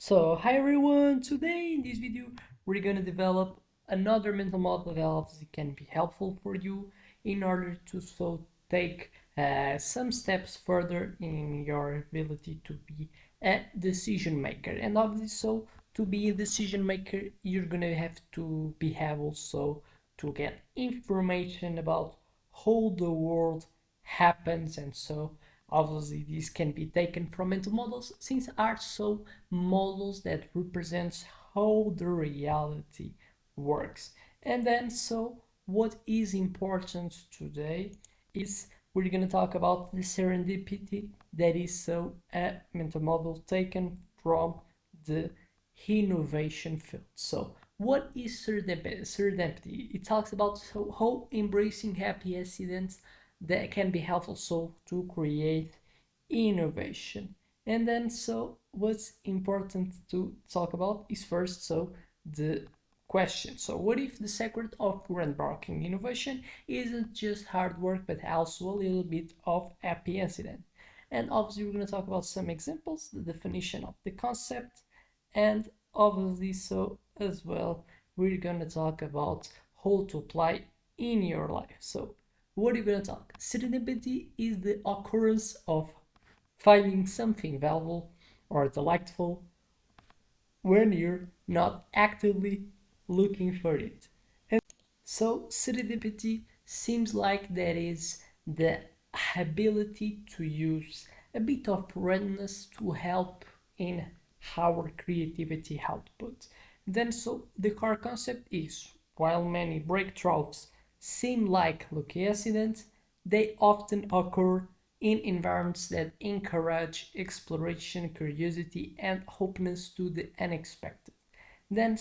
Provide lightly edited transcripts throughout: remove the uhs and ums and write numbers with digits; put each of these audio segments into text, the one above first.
So, hi everyone! Today in this video, we're gonna develop another mental model that obviously can be helpful for you in order to take some steps further in your ability to be a decision maker. And obviously, to be a decision maker, you're gonna have to be able to get information about how the world happens, and obviously these can be taken from mental models since are models that represents how the reality works. And then what is important today is we're going to talk about the serendipity that is a mental model taken from the innovation field. So what is serendipity? It talks about how embracing happy accidents that can be helpful to create innovation. And then what's important to talk about is first the question. So what if the secret of groundbreaking innovation isn't just hard work but also a little bit of happy accident? And obviously we're going to talk about some examples, the definition of the concept, and obviously as well we're going to talk about how to apply in your life. So what are you going to talk? Serendipity is the occurrence of finding something valuable or delightful when you're not actively looking for it. And serendipity seems like that is the ability to use a bit of randomness to help in our creativity output. Then the core concept is while many breakthroughs seem like lucky accidents, they often occur in environments that encourage exploration, curiosity, and openness to the unexpected. Then,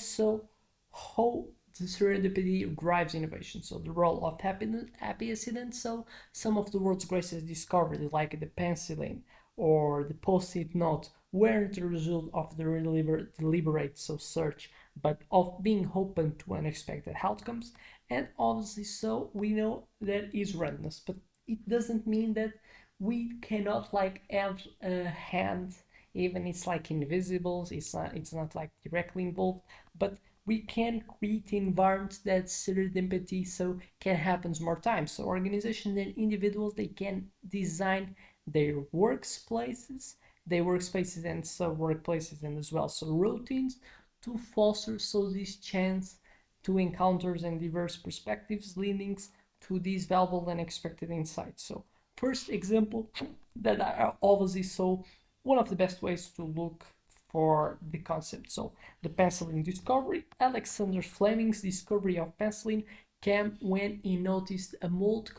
how the serendipity drives innovation. So, the role of happy accidents. So, some of the world's greatest discoveries, like the penicillin or the post-it note, weren't the result of the deliberate search, but of being open to unexpected outcomes. And obviously, we know that is randomness, but it doesn't mean that we cannot like have a hand, even it's like invisible, it's not like directly involved, but we can create environments that serendipity can happen more times. So organizations and individuals, they can design their workspaces and workplaces, and as well routines to foster this chance to encounters and diverse perspectives, leading to these valuable and expected insights. So first example that are obviously one of the best ways to look for the concept. So the penicillin discovery. Alexander Fleming's discovery of penicillin came when he noticed a mold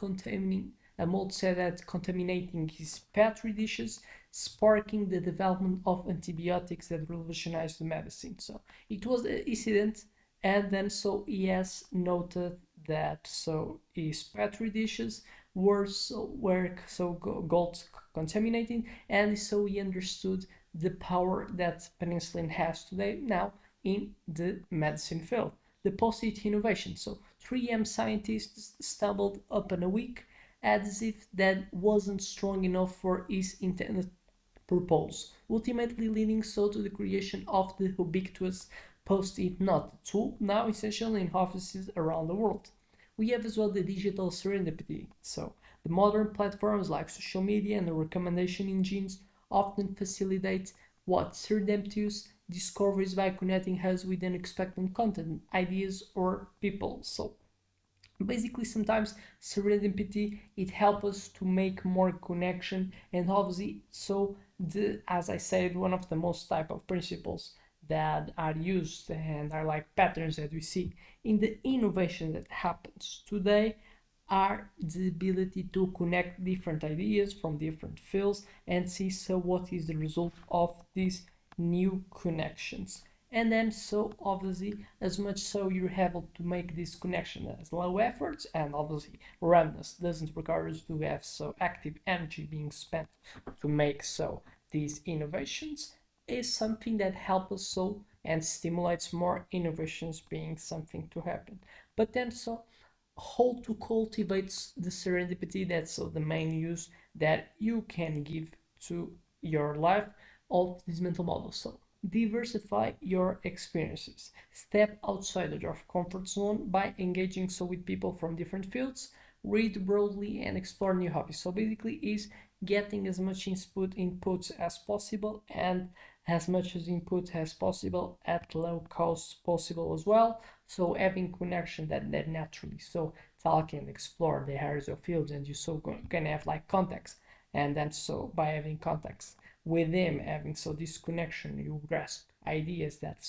cell that contaminating his petri dishes, sparking the development of antibiotics that revolutionized the medicine. So it was an incident, and then he has noted that his petri dishes got contaminated, and so he understood the power that penicillin has today now in the medicine field. The post-it innovation. So 3M scientists stumbled upon a week as if that wasn't strong enough for his intended purpose, ultimately leading to the creation of the ubiquitous post-it note tool, now essential in offices around the world. We have as well the digital serendipity. So the modern platforms like social media and the recommendation engines often facilitate what serendipitous discoveries by connecting us with unexpected content, ideas, or people. So basically sometimes serendipity it helps us to make more connection, and obviously as I said, one of the most type of principles that are used and are like patterns that we see in the innovation that happens today are the ability to connect different ideas from different fields and see what is the result of these new connections. And then obviously as much you're able to make this connection as low efforts, and obviously randomness doesn't require us to have active energy being spent to make these innovations, is something that helps us and stimulates more innovations being something to happen. But then how to cultivate the serendipity, that's the main use that you can give to your life of this mental model. So diversify your experiences. Step outside of your comfort zone by engaging with people from different fields. Read broadly and explore new hobbies. So basically is getting as much input as possible, and as much as input as possible at low cost possible as well. So having connection that naturally so talk and explore the areas of fields, and you can have like context, and then so by having context with them, having this connection, you grasp ideas that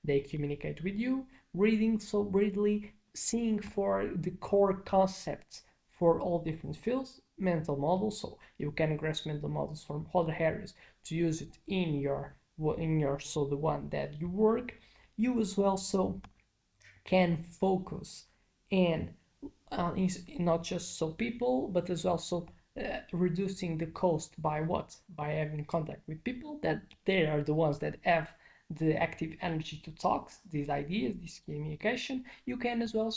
they communicate with you. Reading readily, seeing for the core concepts for all different fields, mental models, so you can grasp mental models from other areas to use it in your the one that you work. You as well can focus in not just people, but as also reducing the cost by what? By having contact with people that they are the ones that have the active energy to talk these ideas, this communication. You can as well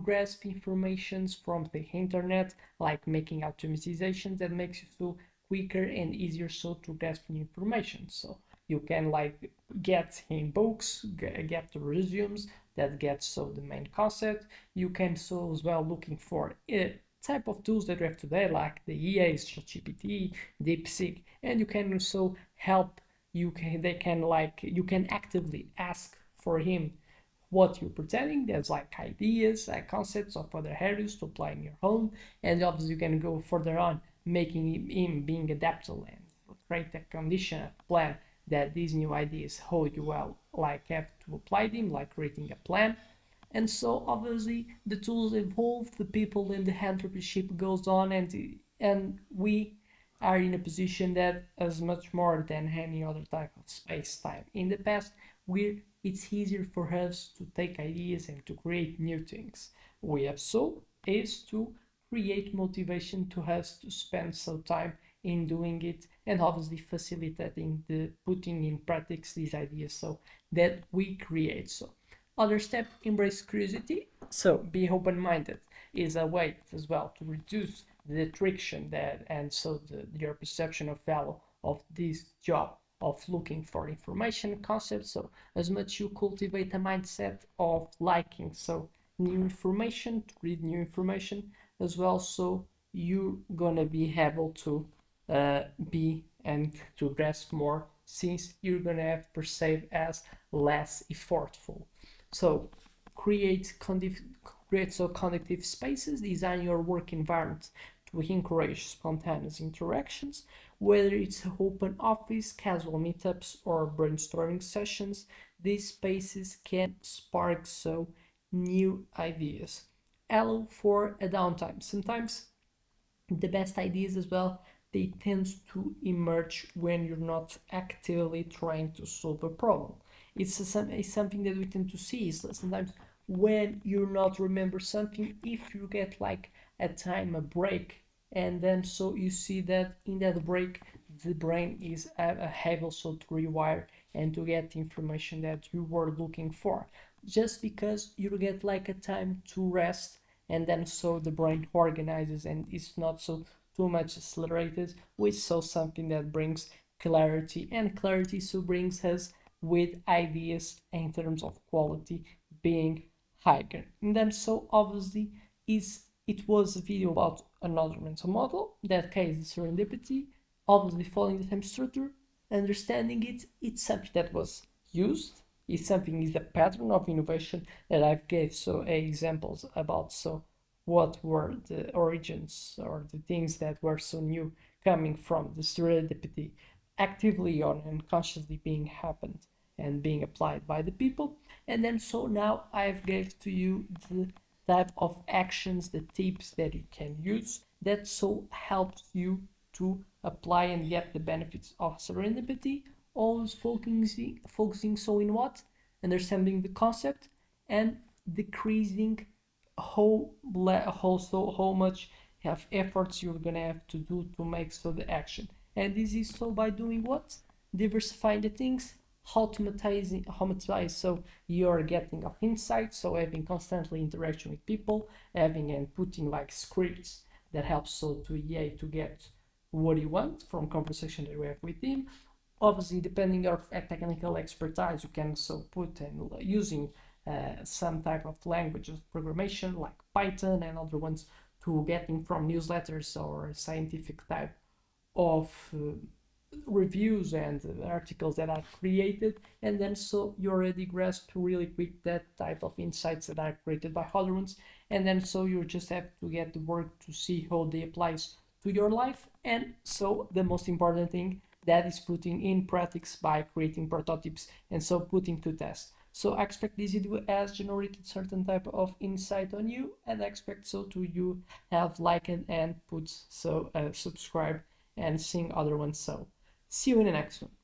grasp informations from the internet, like making automatizations that makes you quicker and easier to grasp new information. So you can like get in books, get the resumes that get the main concept. You can as well looking for type of tools that we have today, like the EAs, ChatGPT, DeepSeek, and you can also help. You can actively ask for him what you're pretending. There's like ideas, concepts of other areas to apply in your home, and obviously you can go further on, making him being adaptable and create a condition, a plan that these new ideas how you well like have to apply them, like creating a plan. And so obviously the tools evolve, the people in the entrepreneurship goes on, and we are in a position that as much more than any other type of space time in the past, we it's easier for us to take ideas and to create new things. We have is to create motivation to us to spend some time in doing it, and obviously facilitating the putting in practice these ideas so that we create. So other step, embrace curiosity. So be open-minded is a way as well to reduce the friction that and your perception of value of this job of looking for information concepts. So as much you cultivate a mindset of liking new information, to read new information as well, so you're gonna be able to be and to grasp more, since you're gonna have perceived as less effortful. So create connective spaces, design your work environment to encourage spontaneous interactions, whether it's open office, casual meetups, or brainstorming sessions. These spaces can spark new ideas. Allow for a downtime. Sometimes the best ideas as well, they tend to emerge when you're not actively trying to solve a problem. It's something that we tend to see is sometimes when you not remember something, if you get like a time, a break, and then you see that in that break the brain is able to rewire and to get the information that you were looking for, just because you get like a time to rest, and then the brain organizes and it's not too much accelerated, which something that brings clarity, and clarity brings us with ideas in terms of quality being higher. And then obviously it was a video about another mental model, that case serendipity, obviously following the same structure, understanding it's something that was used, it's something is a pattern of innovation that I've gave examples about what were the origins or the things that were new coming from the serendipity actively or unconsciously being happened and being applied by the people. And then now I've gave to you the type of actions, the tips that you can use that helps you to apply and get the benefits of serendipity, always focusing in what? Understanding the concept and decreasing how much have efforts you're gonna have to do to make the action. And this is by doing what? Diversifying the things, automatize so you're getting of insight, having constantly interaction with people, having and putting like scripts that helps to get what you want from conversation that we have with him, Obviously, depending on your technical expertise, you can so put in using some type of language of programmation like Python and other ones to getting from newsletters or scientific type of reviews and articles that are created, and then so you already grasp really quick that type of insights that are created by other ones, and then so you just have to get the work to see how they applies to your life. And so the most important thing, that is putting in practice by creating prototypes and so putting to test. So I expect this video has generated certain type of insight on you, and I expect so to you have liked and put so subscribe and seeing other ones. So see you in the next one.